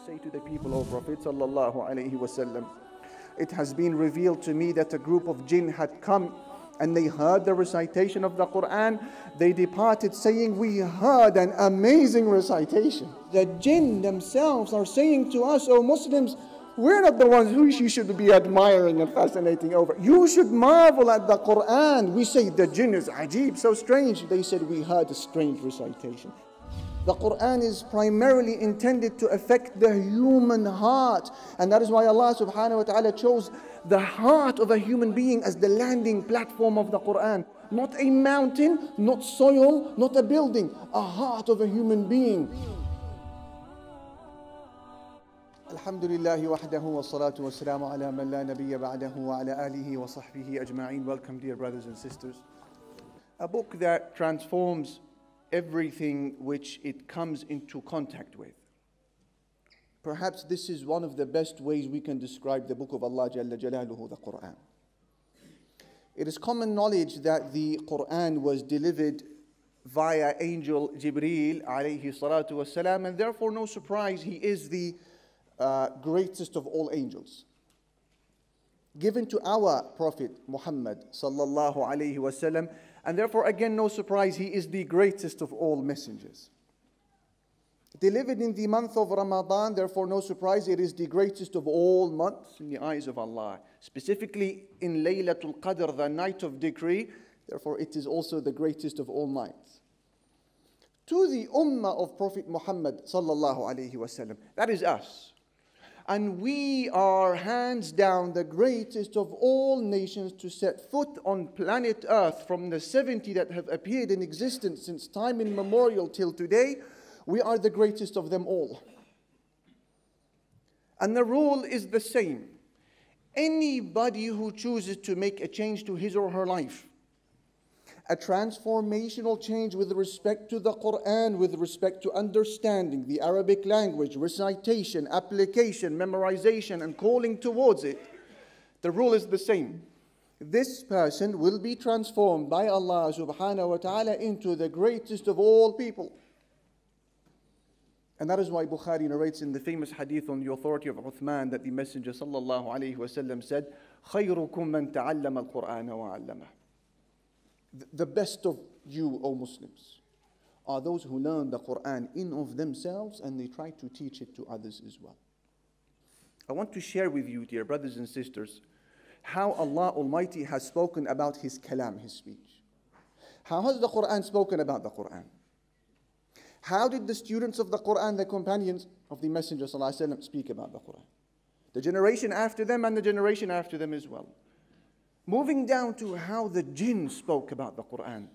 Say to the people, O Prophet sallallahu alaihi wasallam, it has been revealed to me that a group of jinn had come and they heard the recitation of the Qur'an. They departed saying, we heard an amazing recitation. The jinn themselves are saying to us, O Muslims, we're not the ones who you should be admiring and fascinating over. You should marvel at the Qur'an. We say the jinn is ajib, so strange. They said we heard a strange recitation. The Qur'an is primarily intended to affect the human heart. And that is why Allah subhanahu wa ta'ala chose the heart of a human being as the landing platform of the Qur'an. Not a mountain, not soil, not a building. A heart of a human being. Alhamdulillahi wahdahu wa salatu wa salamu ala man la nabiyya ba'dahu wa ala alihi wa sahbihi ajma'in. Welcome, dear brothers and sisters. A book that transforms everything which it comes into contact with. Perhaps this is one of the best ways we can describe the book of Allah Jalla Jalaluhu, the Qur'an. It is common knowledge that the Qur'an was delivered via angel Jibreel alayhi salatu wasalam, and therefore no surprise he is the greatest of all angels. Given to our Prophet Muhammad sallallahu alayhi wasallam, and therefore again no surprise he is the greatest of all messengers. Delivered in the month of Ramadan, therefore no surprise it is the greatest of all months in the eyes of Allah. Specifically in Laylatul Qadr, the night of decree, therefore it is also the greatest of all nights. To the ummah of Prophet Muhammad sallallahu alayhi wasallam, that is us. And we are hands down the greatest of all nations to set foot on planet Earth from the 70 that have appeared in existence since time immemorial till today. We are the greatest of them all. And the rule is the same. Anybody who chooses to make a change to his or her life, a transformational change with respect to the Qur'an, with respect to understanding the Arabic language, recitation, application, memorization, and calling towards it, the rule is the same. This person will be transformed by Allah subhanahu wa ta'ala into the greatest of all people. And that is why Bukhari narrates in the famous hadith on the authority of Uthman that the Messenger sallallahu alayhi wa sallam said, خَيْرُكُمْ مَنْ تَعَلَّمَ الْقُرْآنَ وَعَلَّمَهُ. The best of you, O Muslims, are those who learn the Qur'an in of themselves and they try to teach it to others as well. I want to share with you, dear brothers and sisters, how Allah Almighty has spoken about His kalam, His speech. How has the Qur'an spoken about the Qur'an? How did the students of the Qur'an, the companions of the Messenger ﷺ, speak about the Qur'an? The generation after them and the generation after them as well. Moving down to how the jinn spoke about the Qur'an.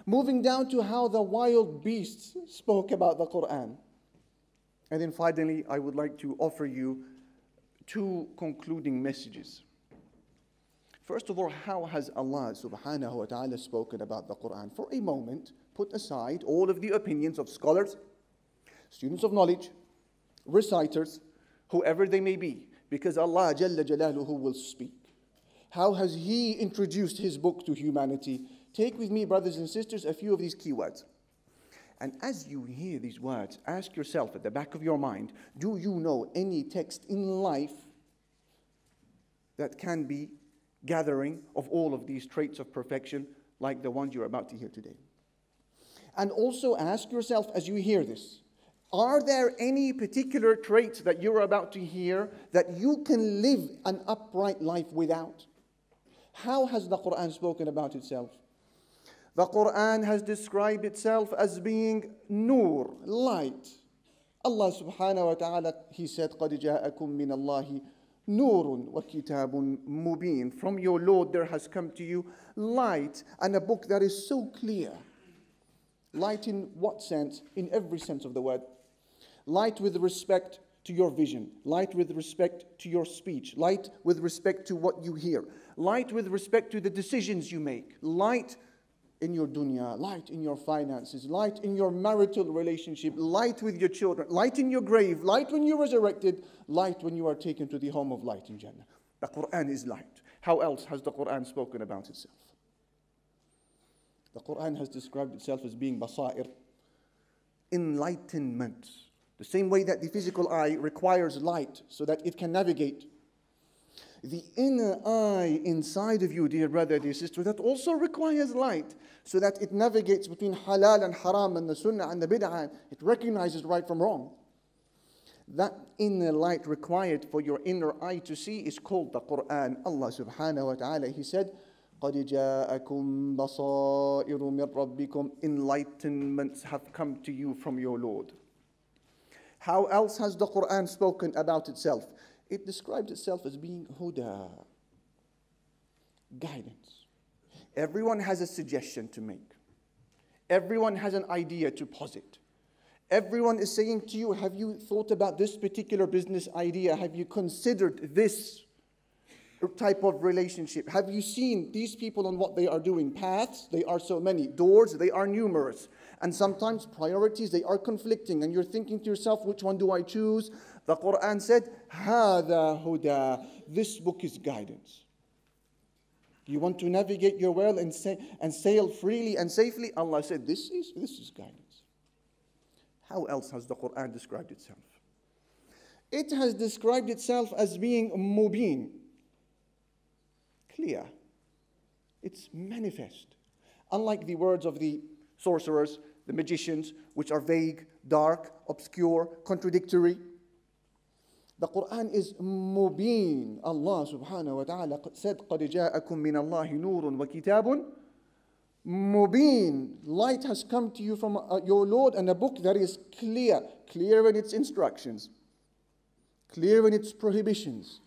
Moving down to how the wild beasts spoke about the Qur'an. And then finally, I would like to offer you two concluding messages. First of all, how has Allah subhanahu wa ta'ala spoken about the Qur'an? For a moment, put aside all of the opinions of scholars, students of knowledge, reciters, whoever they may be, because Allah Jalla Jalaluhu will speak. How has He introduced His book to humanity? Take with me, brothers and sisters, a few of these keywords. And as you hear these words, ask yourself at the back of your mind, do you know any text in life that can be gathering of all of these traits of perfection like the ones you're about to hear today? And also ask yourself as you hear this, are there any particular traits that you're about to hear that you can live an upright life without? How has the Qur'an spoken about itself? The Qur'an has described itself as being nur, light. Allah subhanahu wa ta'ala, He said, قَدْ جَاءَكُم مِّنَ اللَّهِ نُورٌ وَكِتَابٌ مُبِينٌ. From your Lord there has come to you light and a book that is so clear. Light in what sense? In every sense of the word. Light with respect to your vision. Light with respect to your speech. Light with respect to what you hear. Light with respect to the decisions you make. Light in your dunya. Light in your finances. Light in your marital relationship. Light with your children. Light in your grave. Light when you're resurrected. Light when you are taken to the home of light in Jannah. The Qur'an is light. How else has the Qur'an spoken about itself? The Qur'an has described itself as being basair, enlightenment. The same way that the physical eye requires light so that it can navigate. The inner eye inside of you, dear brother, dear sister, that also requires light so that it navigates between halal and haram and the sunnah and the bid'ah. It recognizes right from wrong. That inner light required for your inner eye to see is called the Qur'an. Allah subhanahu wa ta'ala, He said, قَدْ جَاءَكُمْ بَصَائِرُ مِنْ رَبِّكُمْ. Enlightenments have come to you from your Lord. How else has the Qur'an spoken about itself? It describes itself as being huda, guidance. Everyone has a suggestion to make. Everyone has an idea to posit. Everyone is saying to you, have you thought about this particular business idea? Have you considered this type of relationship? Have you seen these people and what they are doing? Paths, they are so many. Doors, they are numerous. And sometimes priorities, they are conflicting. And you're thinking to yourself, which one do I choose? The Qur'an said, هَذَا هُدَى. This book is guidance. You want to navigate your world and sail freely and safely? Allah said, this is guidance. How else has the Qur'an described itself? It has described itself as being mubin, clear. It's manifest. Unlike the words of the sorcerers, the magicians, which are vague, dark, obscure, contradictory. The Qur'an is mubin. Allah subhanahu wa ta'ala said, قَدْ جَاءَكُم مِّنَ اللَّهِ نُورٌ وَكِتَابٌ mubin. Light has come to you from your Lord, and a book that is clear. Clear in its instructions, clear in its prohibitions,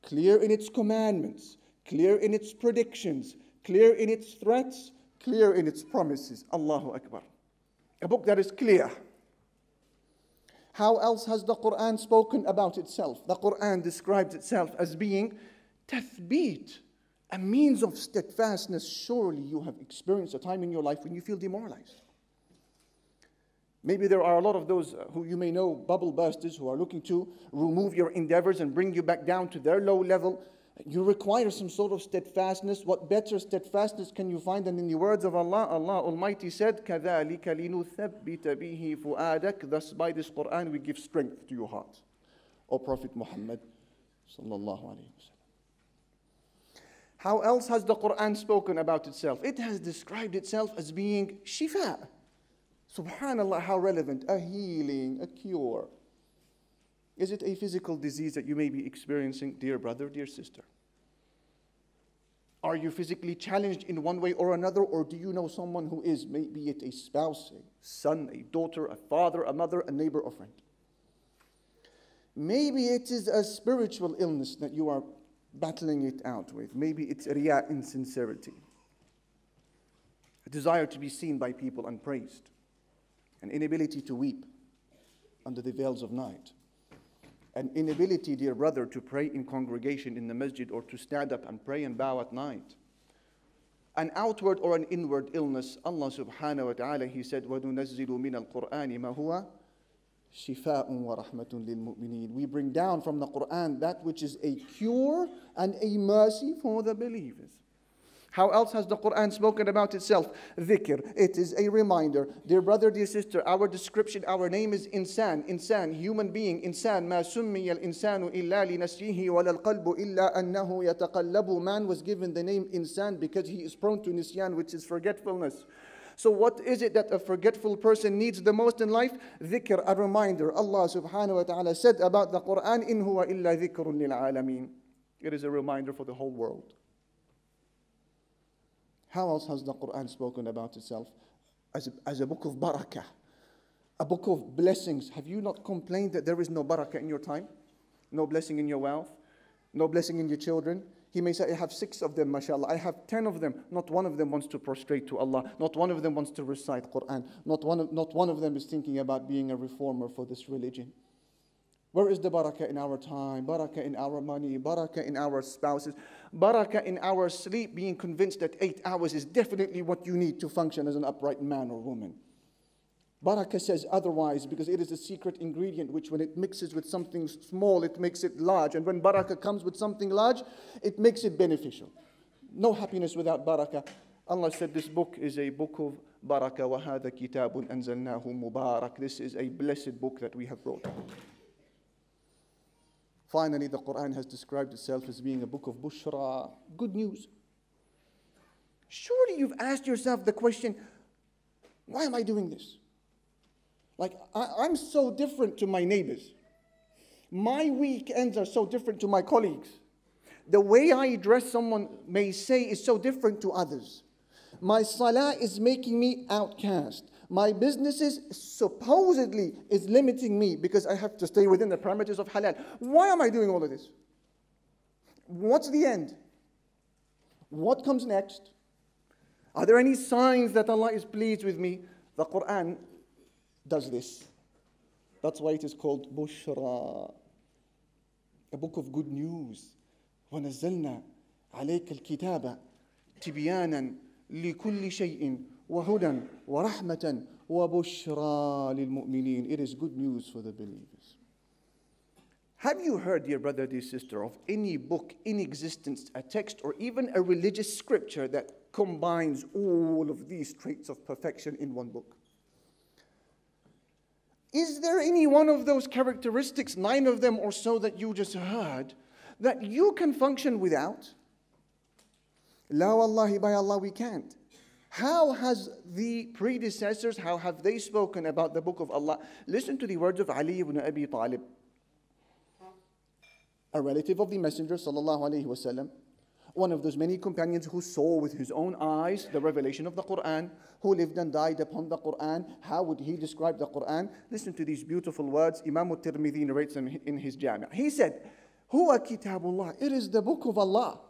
clear in its commandments, clear in its predictions, clear in its threats, clear in its promises. Allahu Akbar. A book that is clear. How else has the Qur'an spoken about itself? The Qur'an describes itself as being tathbeet, a means of steadfastness. Surely you have experienced a time in your life when you feel demoralized. Maybe there are a lot of those who you may know, bubble bursters, who are looking to remove your endeavors and bring you back down to their low level. You require some sort of steadfastness. What better steadfastness can you find than in the words of Allah? Allah Almighty said, كَذَلِكَ لِنُثَبِّتَ بِهِ فُؤَادَكَ. Thus by this Qur'an we give strength to your heart. O Prophet Muhammad sallallahu alayhi wa sallam. How else has the Qur'an spoken about itself? It has described itself as being shifa. Subhanallah, how relevant. A healing, a cure. Is it a physical disease that you may be experiencing, dear brother, dear sister? Are you physically challenged in one way or another, or do you know someone who is, maybe it a spouse, a son, a daughter, a father, a mother, a neighbor, or friend? Maybe it is a spiritual illness that you are battling it out with. Maybe it's riya, insincerity, a desire to be seen by people and praised, an inability to weep under the veils of night, an inability, dear brother, to pray in congregation in the masjid or to stand up and pray and bow at night. An outward or an inward illness. Allah subhanahu wa ta'ala, He said, وَنُنَزِّلُ مِنَ الْقُرْآنِ مَا هُوَ شِفَاءٌ وَرَحْمَةٌ لِلْمُؤْمِنِينَ. We bring down from the Qur'an that which is a cure and a mercy for the believers. How else has the Qur'an spoken about itself? Dhikr. It is a reminder. Dear brother, dear sister, our description, our name is insan. Insan, human being. Insan. ما سمي الإنسان إلا لنسيه ولا القلب إلا أنه يتقلب. Man was given the name insan because he is prone to nisyan, which is forgetfulness. So what is it that a forgetful person needs the most in life? Dhikr, a reminder. Allah subhanahu wa ta'ala said about the Qur'an, إِن هُوَ إِلَّا ذِكْرٌ لِلْعَالَمِينَ. It is a reminder for the whole world. How else has the Qur'an spoken about itself? As a book of barakah, a book of blessings. Have you not complained that there is no barakah in your time? No blessing in your wealth? No blessing in your children? He may say, I have 6 of them, mashallah. I have 10 of them. Not one of them wants to prostrate to Allah. Not one of them wants to recite Qur'an. Not one of them is thinking about being a reformer for this religion. Where is the barakah in our time? Barakah in our money? Barakah in our spouses? Barakah in our sleep, being convinced that 8 hours is definitely what you need to function as an upright man or woman. Barakah says otherwise, because it is a secret ingredient which when it mixes with something small, it makes it large. And when barakah comes with something large, it makes it beneficial. No happiness without barakah. Allah said this book is a book of barakah. وَهَذَا كِتَابٌ أَنزَلْنَاهُ مُبَارَكٌ. This is a blessed book that we have brought. Finally, the Qur'an has described itself as being a book of bushra, good news. Surely you've asked yourself the question, why am I doing this? Like, I'm so different to my neighbors. My weekends are so different to my colleagues. The way I address someone may say is so different to others. My salah is making me outcast. My businesses supposedly is limiting me because I have to stay within the parameters of halal. Why am I doing all of this? What's the end? What comes next? Are there any signs that Allah is pleased with me? The Qur'an does this. That's why it is called Bushra, a book of good news. وَنَزَّلْنَا عَلَيْكَ الْكِتَابَ تِبْيَانًا لِكُلِّ شَيْءٍ وَهُدًى وَرَحْمَةً وَبُشْرَى لِلْمُؤْمِنِينَ. It is good news for the believers. Have you heard, dear brother, dear sister, of any book in existence, a text or even a religious scripture that combines all of these traits of perfection in one book? Is there any one of those characteristics, 9 of them or so that you just heard, that you can function without? La wallahi, by Allah, we can't. How has the predecessors, how have they spoken about the book of Allah? Listen to the words of Ali ibn Abi Talib, a relative of the Messenger sallallahu alaihi wasallam, one of those many companions who saw with his own eyes the revelation of the Qur'an, who lived and died upon the Qur'an. How would he describe the Qur'an? Listen to these beautiful words. Imam al-Tirmidhi narrates them in his Jami'. He said, Huwa kitabullah. It is the book of Allah.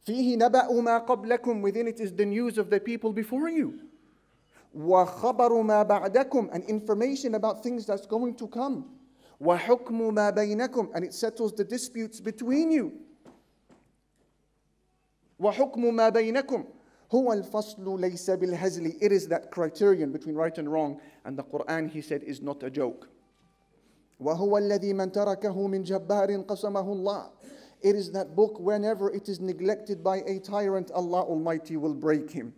فِيهِ نَبَأُ مَا قَبْلَكُمْ. Within it is the news of the people before you. وَخَبَرُ مَا بَعْدَكُمْ. And information about things that's going to come. وَحُكْمُ مَا بَيْنَكُمْ. And it settles the disputes between you. وَحُكْمُ مَا بَيْنَكُمْ. هُوَ الْفَصْلُ لَيْسَ بِالْهَزْلِ. It is that criterion between right and wrong. And the Qur'an, he said, is not a joke. وَهُوَ الَّذِي مَنْ تَرَكَهُ مِنْ جَبَّارٍ قَسَمَهُ اللَّهُ. It is that book, whenever it is neglected by a tyrant, Allah Almighty will break him.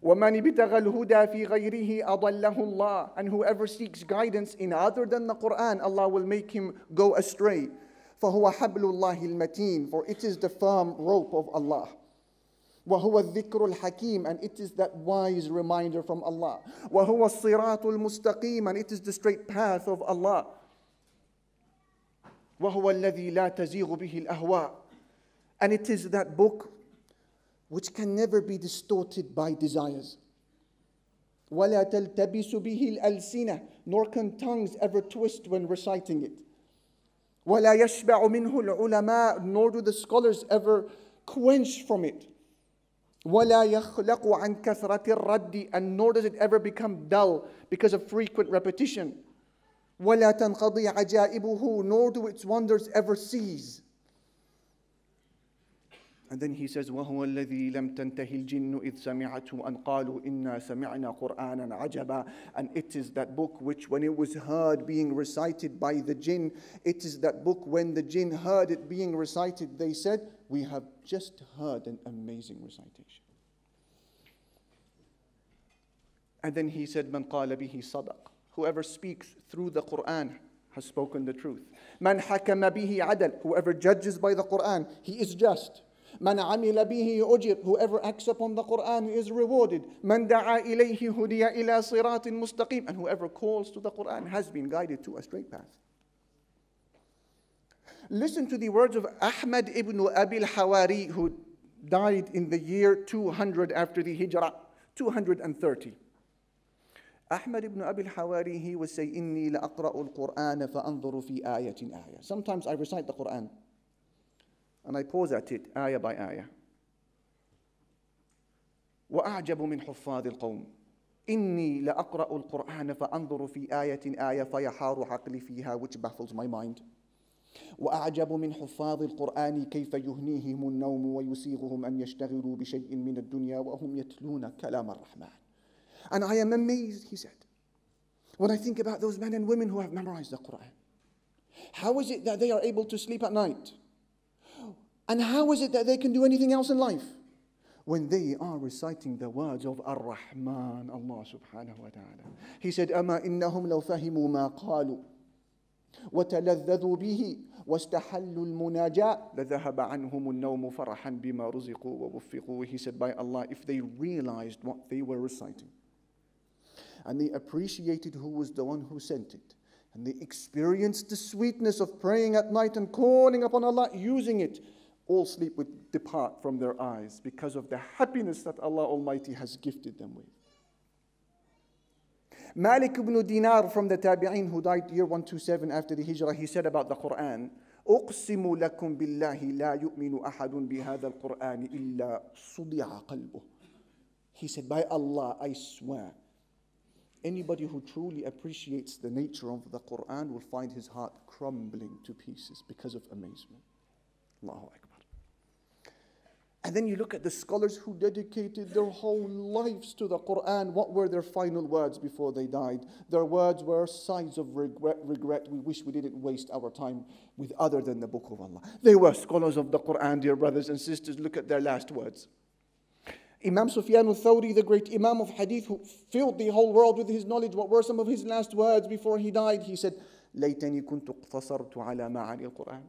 وَمَنِ ابْتَغَى الْهُدَى فِي غَيْرِهِ أَضَلَّهُ اللَّهُ. And whoever seeks guidance in other than the Qur'an, Allah will make him go astray. فَهُوَ حَبْلُ اللَّهِ الْمَتِينَ. For it is the firm rope of Allah. وَهُوَ الذِّكْرُ الْحَكِيمُ. And it is that wise reminder from Allah. وَهُوَ الصِّرَاطُ الْمُسْتَقِيمُ. And it is the straight path of Allah. وَهُوَ الَّذِي لَا تَزِيغُ بِهِ الْأَهْوَاءُ. And it is that book which can never be distorted by desires. وَلَا تَلْتَبِسُ بِهِ الْأَلْسِنَةُ. Nor can tongues ever twist when reciting it. وَلَا يَشْبَعُ مِنْهُ الْعُلَمَاءُ. Nor do the scholars ever quench from it. وَلَا يَخْلَقُ عَنْ كَثْرَةِ الرَّدِّ. And nor does it ever become dull because of frequent repetition. وَلَا تَنْقَضِي عَجَائِبُهُ. Nor do its wonders ever cease. And then he says, وَهُوَ الَّذِي لَمْ تَنْتَهِ الْجِنُّ إِذْ سَمِعَتْهُ أَنْ قَالُوا إِنَّا سَمِعْنَا قُرْآنًا عَجَبًا. And it is that book which, when it was heard being recited by the jinn, it is that book when the jinn heard it being recited, they said, we have just heard an amazing recitation. And then he said, مَنْ قَالَ بِهِ صَدَقَ. Whoever speaks through the Qur'an has spoken the truth. مَنْ حَكَمَ بِهِ عَدَلَ. Whoever judges by the Qur'an, he is just. مَنْ عَمِلَ بِهِ أُجِرَ. Whoever acts upon the Qur'an is rewarded. مَنْ دَعَا إِلَيْهِ هُدِيَ إِلَى صِرَاطٍ مُسْتَقِيمٍ. And whoever calls to the Qur'an has been guided to a straight path. Listen to the words of Ahmad ibn Abi al-Hawari, who died in the year 200 after the Hijrah, 230. Ahmad ibn Abi al-Hawari, he would say, إِنِّي لَأَقْرَأُ الْقُرْآنَ فَأَنظُرُ فِي آيَةٍ آيَةٍ. Sometimes I recite the Qur'an and I pause at it, ayah by ayah. وَأَعْجَبُ مِنْ حُفَّاظِ الْقَوْمِ إِنِّي لَأَقْرَأُ الْقُرْآنَ فَأَنظُرُ فِي آيَةٍ آيَةٍ فَيَحَارُ عَقْلِي فِيهَا. Which baffles my mind. وأعجب من حفاظ القرآن كيف يهنيهم النوم ويسيغهم أن يشتغلوا بشيء من الدنيا وهم يتلون كلام الرحمن. And I am amazed, he said, when I think about those men and women who have memorized the Qur'an. How is it that they are able to sleep at night? And how is it that they can do anything else in life? when they are reciting the words of Ar-Rahman, Allah subhanahu wa ta'ala. He said, أَمَا إِنَّهُمْ لَوْ فَهِمُوا مَا قَالُوا وَتَلَذَّذُوا بِهِ وَاسْتَحَلُّوا الْمُنَاجَاةَ لَذَهَبَ عَنْهُمُ النَّوْمُ فَرَحًا بِمَا رُزِقُوا وَوُفِّقُوا. He said, by Allah, if they realized what they were reciting, and they appreciated who was the one who sent it, and they experienced the sweetness of praying at night and calling upon Allah, using it, all sleep would depart from their eyes because of the happiness that Allah Almighty has gifted them with. Malik ibn Dinar from the Tabi'in, who died year 127 after the Hijrah, he said about the Qur'an, أقسم لكم بالله لا يؤمن أحد بهذا القرآن إلا صدع قلبه. He said, by Allah, I swear, anybody who truly appreciates the nature of the Qur'an will find his heart crumbling to pieces because of amazement. Allahu Akbar. And then you look at the scholars who dedicated their whole lives to the Qur'an. What were their final words before they died? Their words were sighs of regret. We wish we didn't waste our time with other than the Book of Allah. They were scholars of the Qur'an, dear brothers and sisters. Look at their last words. Imam Sufyan al-Thawri, the great Imam of Hadith, who filled the whole world with his knowledge, what were some of his last words before he died? He said, لَيْتَنِي كُنْتُ اقْتَصَرْتُ عَلَى مَعَانِي الْقُرْآنِ.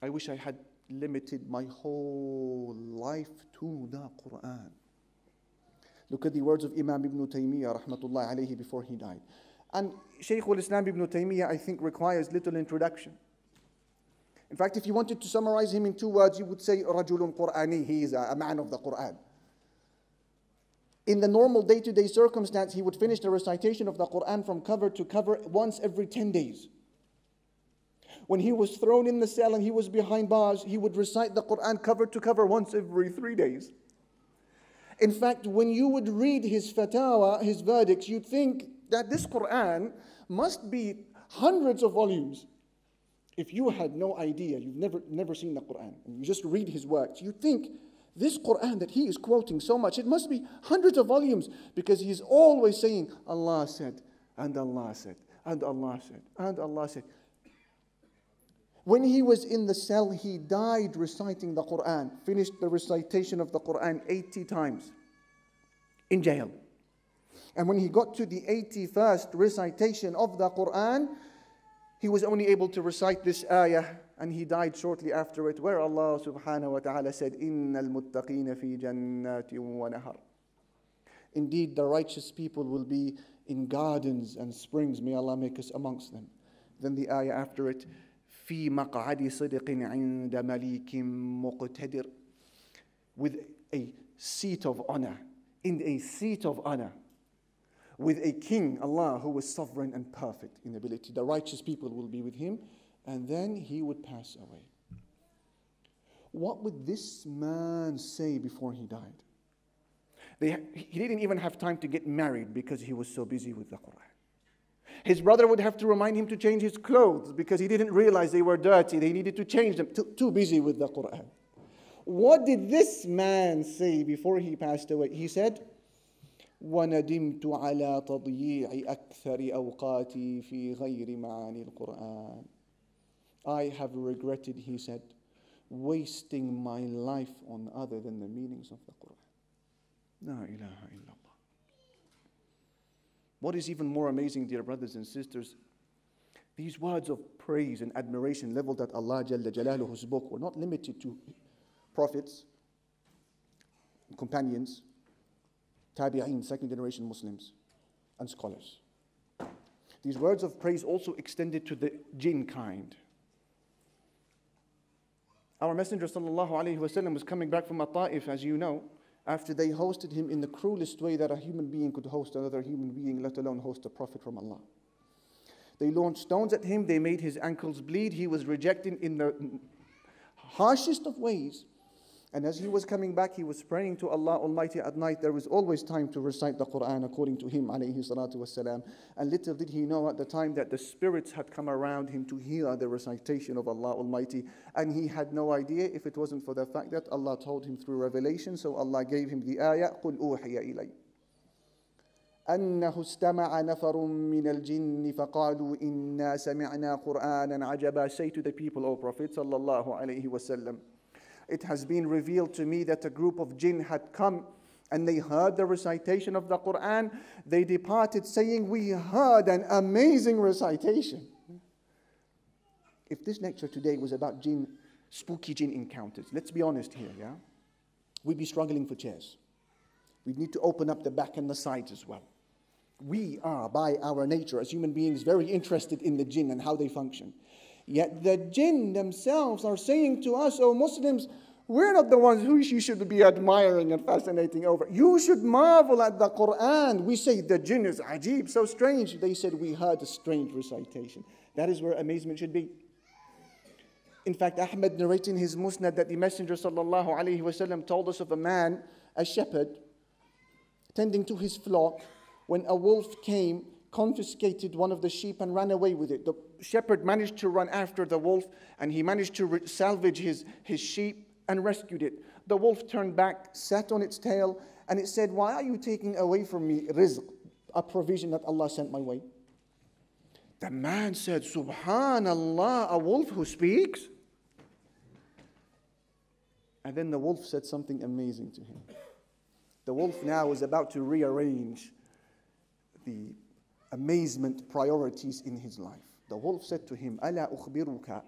I wish I had limited my whole life to the Qur'an. Look at the words of Imam Ibn Taymiyyah rahmatullahi alayhi before he died. And Shaykh al-Islam Ibn Taymiyyah, I think, requires little introduction. In fact, if you wanted to summarize him in 2 words, you would say رَجُلٌ قُرْآنِي. He is a man of the Qur'an. In the normal day-to-day circumstance, he would finish the recitation of the Qur'an from cover to cover once every 10 days. When he was thrown in the cell and he was behind bars, he would recite the Qur'an cover to cover once every 3 days. In fact, when you would read his fatawa, his verdicts, you'd think that this Qur'an must be hundreds of volumes. If you had no idea, you've never seen the Qur'an, and you just read his works, you think this Qur'an that he is quoting so much, it must be hundreds of volumes, because he's always saying, Allah said, and Allah said, and Allah said, and Allah said. When he was in the cell, he died reciting the Qur'an, finished the recitation of the Qur'an 80 times in jail. And when he got to the 81st recitation of the Qur'an, he was only able to recite this ayah, and he died shortly after it, where Allah subhanahu wa ta'ala said, إِنَّ الْمُتَّقِينَ فِي جَنَّاتٍ وَنَهَرٍ. Indeed, the righteous people will be in gardens and springs. May Allah make us amongst them. Then the ayah after it, في مقعد صدق عند مليك مقتدر. With a seat of honor, in a seat of honor, with a king, Allah, who was sovereign and perfect in ability. The righteous people will be with him, and then he would pass away. What would this man say before he died? He didn't even have time to get married because he was so busy with the Qur'an. His brother would have to remind him to change his clothes because he didn't realize they were dirty. They needed to change them. Too busy with the Qur'an. What did this man say before he passed away? He said, وَنَدِمْتُ عَلَى تَضْيِيعِ أَكْثَرِ أَوْقَاتِي فِي غَيْرِ مَعَانِي الْقُرْآنِ. I have regretted, he said, wasting my life on other than the meanings of the Qur'an. La ilaha illallah. What is even more amazing, dear brothers and sisters, these words of praise and admiration leveled at Allah Jalla Jalaluhu's book were not limited to prophets, companions, tabi'een, second generation Muslims, and scholars. These words of praise also extended to the jinn kind. Our Messenger sallallahu alaihi wasallam was coming back from Ta'if, as you know, after they hosted him in the cruelest way that a human being could host another human being, let alone host a prophet from Allah. They launched stones at him, they made his ankles bleed, he was rejected in the harshest of ways. And as he was coming back, he was praying to Allah Almighty at night. There was always time to recite the Qur'an according to him, alayhi salatu wassalam. And little did he know at the time that the spirits had come around him to hear the recitation of Allah Almighty. And he had no idea if it wasn't for the fact that Allah told him through revelation. So Allah gave him the ayah, قُلْ أُوحِيَ إِلَيْهِ أنه استمع نفر من الجن فقالوا إنا سمعنا قرآنا عجبا. Say to the people, O Prophet sallallahu alayhi wasallam, it has been revealed to me that a group of jinn had come and they heard the recitation of the Qur'an. They departed saying, we heard an amazing recitation. If this lecture today was about jinn, spooky jinn encounters, let's be honest here, yeah? We'd be struggling for chairs. We'd need to open up the back and the sides as well. We are, by our nature as human beings, very interested in the jinn and how they function. Yet the jinn themselves are saying to us, oh Muslims, we're not the ones who you should be admiring and fascinating over. You should marvel at the Qur'an. We say the jinn is ajib, so strange. They said we heard a strange recitation. That is where amazement should be. In fact, Ahmad narrating his musnad that the Messenger sallallahu alaihi wasallam told us of a man, a shepherd, tending to his flock, when a wolf came, confiscated one of the sheep and ran away with it. The shepherd managed to run after the wolf and he managed to salvage his sheep and rescued it. The wolf turned back, sat on its tail, and it said, why are you taking away from me rizq, a provision that Allah sent my way? The man said, Subhanallah, a wolf who speaks? And then the wolf said something amazing to him. The wolf now was about to rearrange the amazement priorities in his life. The wolf said to him, أَلَا أُخْبِرُكَ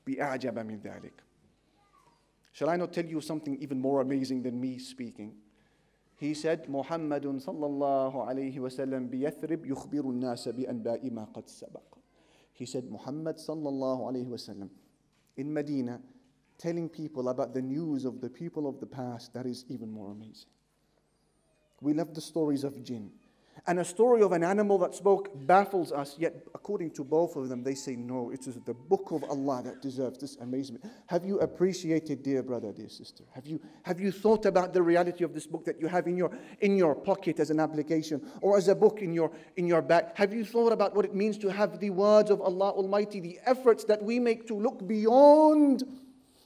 بِأَعْجَبَ مِنْ ذَلِكَ. Shall I not tell you something even more amazing than me speaking? He said, Muhammadun sallallahu alayhi wa sallam biyathrib yukhbiru an-nasa bi-anba'i ma qad sabaq. He said, Muhammad sallallahu alayhi wa sallam in Medina, telling people about the news of the people of the past, that is even more amazing. We love the stories of jinn. And a story of an animal that spoke baffles us, yet according to both of them, they say, no, it is the book of Allah that deserves this amazement. Have you appreciated, dear brother, dear sister? Have you thought about the reality of this book that you have in your pocket as an application, or as a book in your bag? Have you thought about what it means to have the words of Allah Almighty, the efforts that we make to look beyond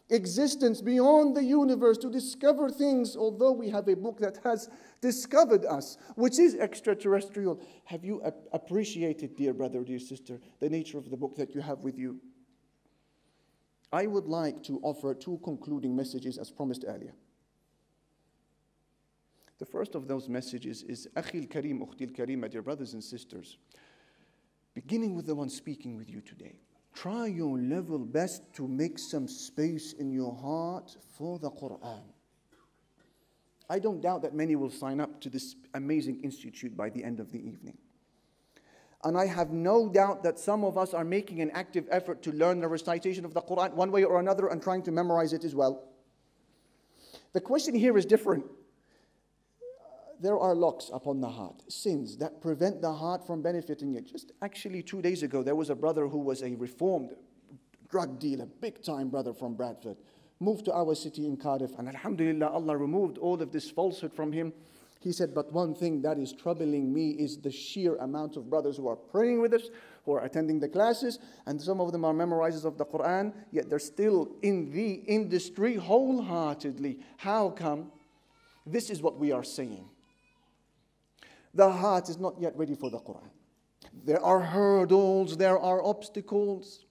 existence, beyond the universe, to discover things, although we have a book that has discovered us, which is extraterrestrial? Have you appreciated, dear brother, dear sister, the nature of the book that you have with you? I would like to offer two concluding messages as promised earlier. The first of those messages is Akhi al-Karim, Ukhti al-Karima, dear brothers and sisters, beginning with the one speaking with you today. Try your level best to make some space in your heart for the Qur'an. I don't doubt that many will sign up to this amazing institute by the end of the evening. And I have no doubt that some of us are making an active effort to learn the recitation of the Qur'an one way or another and trying to memorize it as well. The question here is different. There are locks upon the heart, sins that prevent the heart from benefiting it. Just actually 2 days ago, there was a brother who was a reformed drug dealer, big time brother from Bradford, moved to our city in Cardiff, and alhamdulillah, Allah removed all of this falsehood from him. He said, but one thing that is troubling me is the sheer amount of brothers who are praying with us, who are attending the classes, and some of them are memorizers of the Qur'an, yet they're still in the industry wholeheartedly. How come? This is what we are saying. The heart is not yet ready for the Qur'an. There are hurdles, there are obstacles.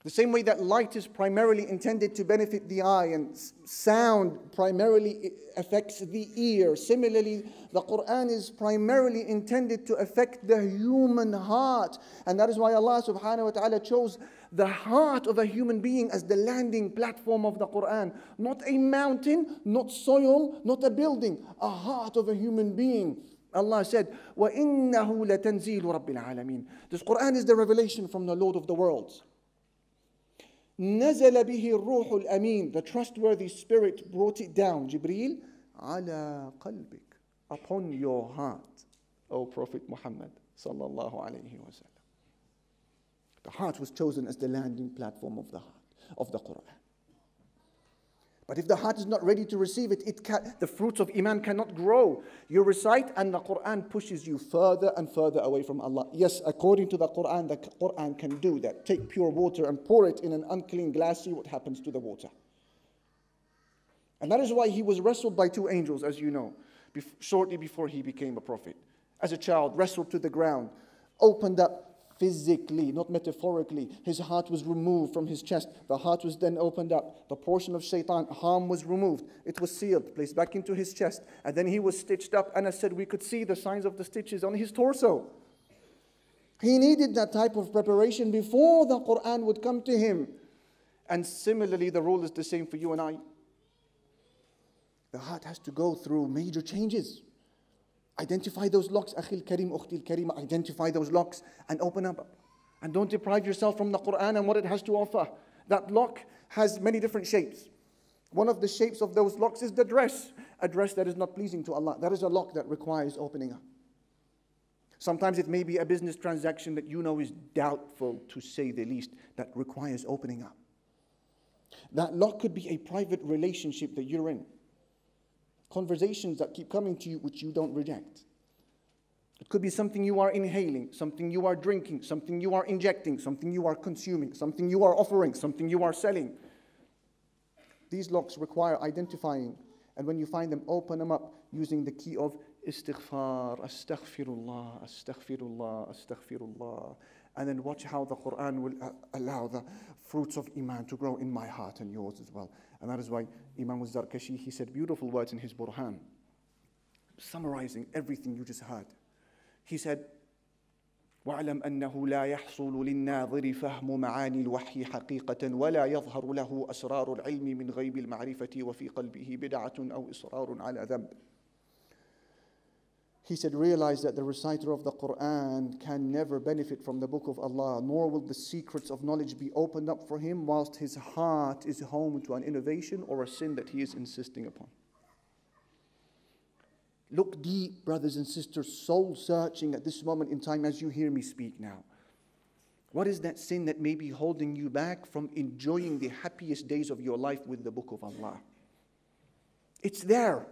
The same way that light is primarily intended to benefit the eye and sound primarily affects the ear. Similarly, the Qur'an is primarily intended to affect the human heart. And that is why Allah subhanahu wa ta'ala chose the heart of a human being as the landing platform of the Qur'an. Not a mountain, not soil, not a building. A heart of a human being. Allah said, وَإِنَّهُ لَتَنزِيلُ رَبِّ الْعَالَمِينَ. This Qur'an is the revelation from the Lord of the worlds. نزل به الروح الأمين. The trustworthy spirit brought it down. Jibreel, على قلبك. Upon your heart, O Prophet Muhammad sallallahu alayhi wa sallam. The heart was chosen as the landing platform of the heart, of the Qur'an. But if the heart is not ready to receive it, the fruits of Iman cannot grow. You recite and the Qur'an pushes you further and further away from Allah. Yes, according to the Qur'an can do that. Take pure water and pour it in an unclean glass, see what happens to the water. And that is why he was wrestled by two angels, as you know, shortly before he became a prophet. As a child, wrestled to the ground, opened up, physically, not metaphorically. His heart was removed from his chest. The heart was then opened up. The portion of shaitan, harm, was removed. It was sealed, placed back into his chest. And then he was stitched up. Anas said we could see the signs of the stitches on his torso. He needed that type of preparation before the Qur'an would come to him. And similarly, the rule is the same for you and I. The heart has to go through major changes. Identify those locks, Akhil Karim, Ukhtil Karima. Identify those locks and open up. And don't deprive yourself from the Qur'an and what it has to offer. That lock has many different shapes. One of the shapes of those locks is the dress. A dress that is not pleasing to Allah. That is a lock that requires opening up. Sometimes it may be a business transaction that you know is doubtful, to say the least, that requires opening up. That lock could be a private relationship that you're in. Conversations that keep coming to you which you don't reject. It could be something you are inhaling, something you are drinking, something you are injecting, something you are consuming, something you are offering, something you are selling. These locks require identifying, and when you find them, open them up using the key of istighfar, astaghfirullah, astaghfirullah, astaghfirullah. And then watch how the Qur'an will allow the fruits of Iman to grow in my heart and yours as well. And that is why Imam al-Zarkashi, he said beautiful words in his Burhan, summarizing everything you just heard. He said, وَاعْلَمْ أَنَّهُ لَا يَحْصُلُ لِلنَّاظِرِ فَهْمُ مَعَانِي الْوَحْيِ حَقِيقَةً وَلَا يَظْهَرُ لَهُ أَسْرَارُ الْعِلْمِ مِنْ غَيْبِ الْمَعْرِفَةِ وَفِي قَلْبِهِ بِدْعَةٌ أَوْ إِصْرَارٌ عَلَى ذَنْبٍ. He said, realize that the reciter of the Qur'an can never benefit from the book of Allah, nor will the secrets of knowledge be opened up for him whilst his heart is home to an innovation or a sin that he is insisting upon. Look deep, brothers and sisters, soul searching at this moment in time as you hear me speak now. What is that sin that may be holding you back from enjoying the happiest days of your life with the book of Allah? It's there.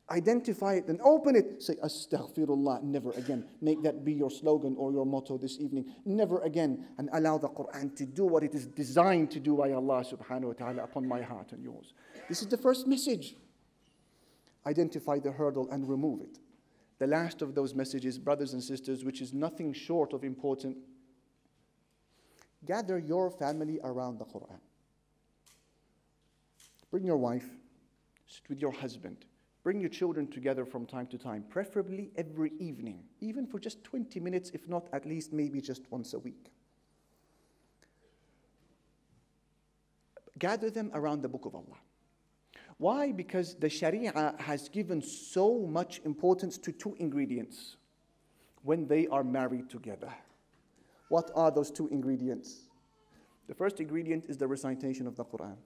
Identify it and open it. Say, Astaghfirullah, never again. Make that be your slogan or your motto this evening. Never again. And allow the Qur'an to do what it is designed to do by Allah subhanahu wa ta'ala upon my heart and yours. This is the first message. Identify the hurdle and remove it. The last of those messages, brothers and sisters, which is nothing short of important, gather your family around the Qur'an. Bring your wife, sit with your husband. Bring your children together from time to time, preferably every evening, even for just 20 minutes, if not at least maybe just once a week. Gather them around the book of Allah. Why? Because the Sharia has given so much importance to two ingredients when they are married together. What are those two ingredients? The first ingredient is the recitation of the Qur'an.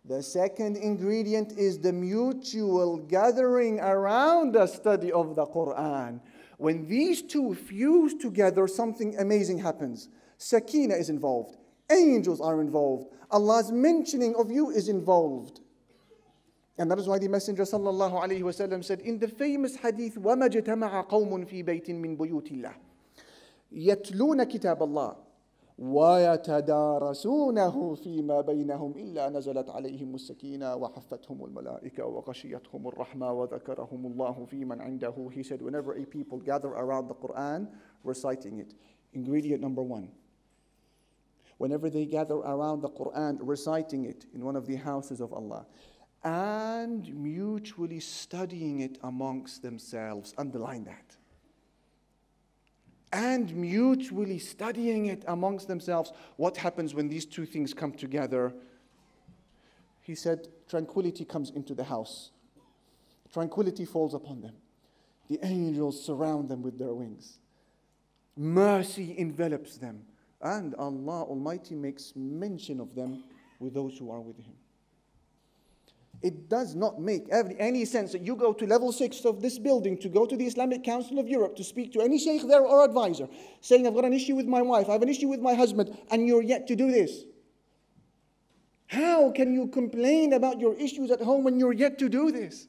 The second ingredient is the mutual gathering around the study of the Qur'an. When these two fuse together, something amazing happens. Sakina is involved. Angels are involved. Allah's mentioning of you is involved. And that is why the Messenger sallallahu alayhi wa sallam said in the famous hadith, وَمَا اجْتَمَعَ قَوْمٌ فِي بَيْتٍ مِّن بُيُوتِ اللَّهِ يَتْلُونَ كِتَابَ اللَّهِ وَيَتَدَارَسُونَهُ فِيمَا بَيْنَهُمْ إِلَّا نَزَلَتْ عَلَيْهِمُ السَّكِينَةُ وَحَفَّتْهُمُ الْمَلَائِكَةُ وَغَشِيَتْهُمُ الرَّحْمَةُ وَذَكَرَهُمُ اللَّهُ فِي مَنْ عِنْدَهُ. He said, whenever a people gather around the Qur'an, reciting it. Ingredient number one. Whenever they gather around the Qur'an, reciting it in one of the houses of Allah, and mutually studying it amongst themselves. Underline that. And mutually studying it amongst themselves. What happens when these two things come together? He said, tranquility comes into the house. Tranquility falls upon them. The angels surround them with their wings. Mercy envelops them. And Allah Almighty makes mention of them with those who are with Him. It does not make any sense that you go to level 6 of this building to go to the Islamic Council of Europe to speak to any sheikh there or advisor, saying, I've got an issue with my wife, I have an issue with my husband, and you're yet to do this. How can you complain about your issues at home when you're yet to do this?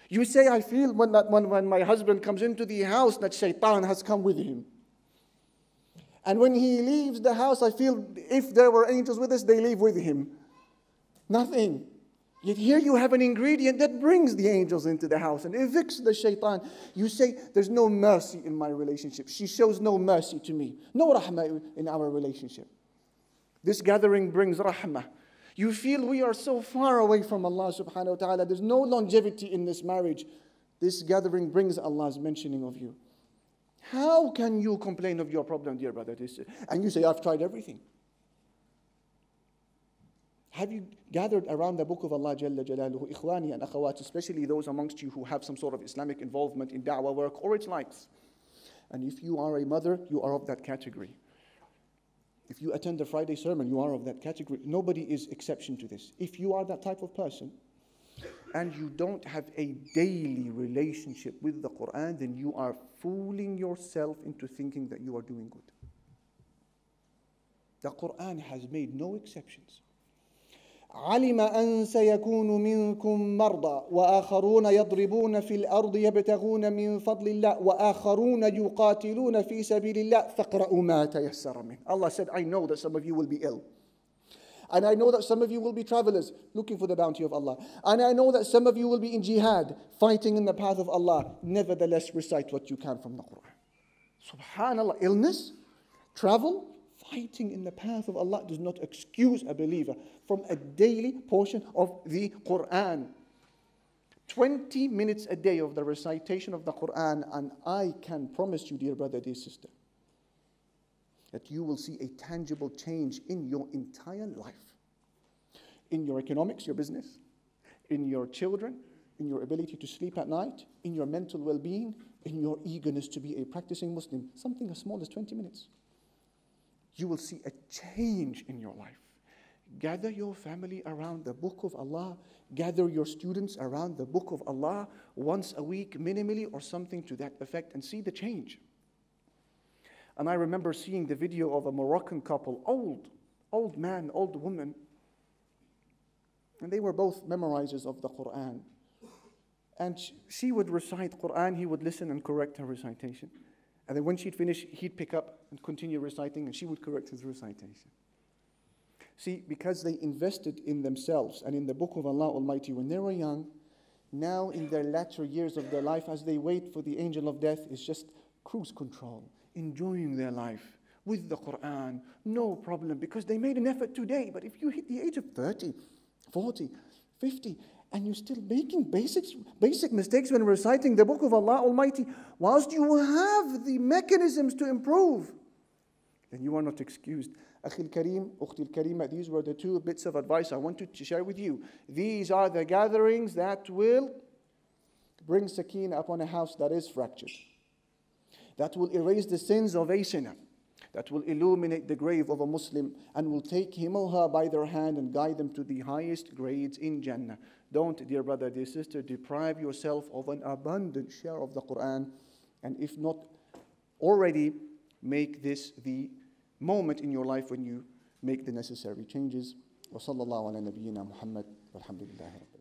You say, I feel when my husband comes into the house that shaitan has come with him. And when he leaves the house, I feel if there were angels with us, they leave with him. Nothing. Yet here you have an ingredient that brings the angels into the house and evicts the shaitan. You say, there's no mercy in my relationship. She shows no mercy to me. No rahmah in our relationship. This gathering brings rahmah. You feel we are so far away from Allah subhanahu wa ta'ala. There's no longevity in this marriage. This gathering brings Allah's mentioning of you. How can you complain of your problem, dear brother? And you say, I've tried everything. Have you gathered around the book of Allah Jalla Jalaluhu, Ikhwani and Akhawat, especially those amongst you who have some sort of Islamic involvement in da'wah work or its likes? And if you are a mother, you are of that category. If you attend a Friday sermon, you are of that category. Nobody is exception to this. If you are that type of person, and you don't have a daily relationship with the Qur'an, then you are fooling yourself into thinking that you are doing good. The Qur'an has made no exceptions. علم أن سيكون منكم مرضى وآخرون يضربون في الأرض يبتغون من فضل الله وآخرون يقاتلون في سبيل الله فاقرأوا ما تيسر منه. Allah said, I know that some of you will be ill. And I know that some of you will be travelers looking for the bounty of Allah. And I know that some of you will be in jihad, fighting in the path of Allah. Nevertheless, recite what you can from the Qur'an. Subhanallah, illness, travel, fighting in the path of Allah does not excuse a believer from a daily portion of the Qur'an. 20 minutes a day of the recitation of the Qur'an, and I can promise you, dear brother, dear sister, that you will see a tangible change in your entire life. In your economics, your business, in your children, in your ability to sleep at night, in your mental well-being, in your eagerness to be a practicing Muslim. Something as small as 20 minutes. You will see a change in your life. Gather your family around the book of Allah. Gather your students around the book of Allah once a week, minimally, or something to that effect, and see the change. And I remember seeing the video of a Moroccan couple, old man, old woman, and they were both memorizers of the Qur'an. And she would recite Qur'an, he would listen and correct her recitation. And then when she'd finish, he'd pick up and continue reciting, and she would correct his recitation. See, because they invested in themselves and in the book of Allah Almighty when they were young, now in their latter years of their life, as they wait for the angel of death, it's just cruise control, enjoying their life with the Qur'an, no problem, because they made an effort today. But if you hit the age of 30, 40, 50, and you're still making basic mistakes when reciting the book of Allah Almighty, whilst you have the mechanisms to improve, then you are not excused. Akhil Kareem, Ukhtil Kareema, these were the two bits of advice I wanted to share with you. These are the gatherings that will bring sakina upon a house that is fractured, that will erase the sins of a sinner, that will illuminate the grave of a Muslim, and will take him or her by their hand and guide them to the highest grades in Jannah. Don't, dear brother, dear sister, deprive yourself of an abundant share of the Qur'an, and if not already, make this the moment in your life when you make the necessary changes. Wa sallallahu ala nabiyyina Muhammad walhamdulillahi rabbil alamin.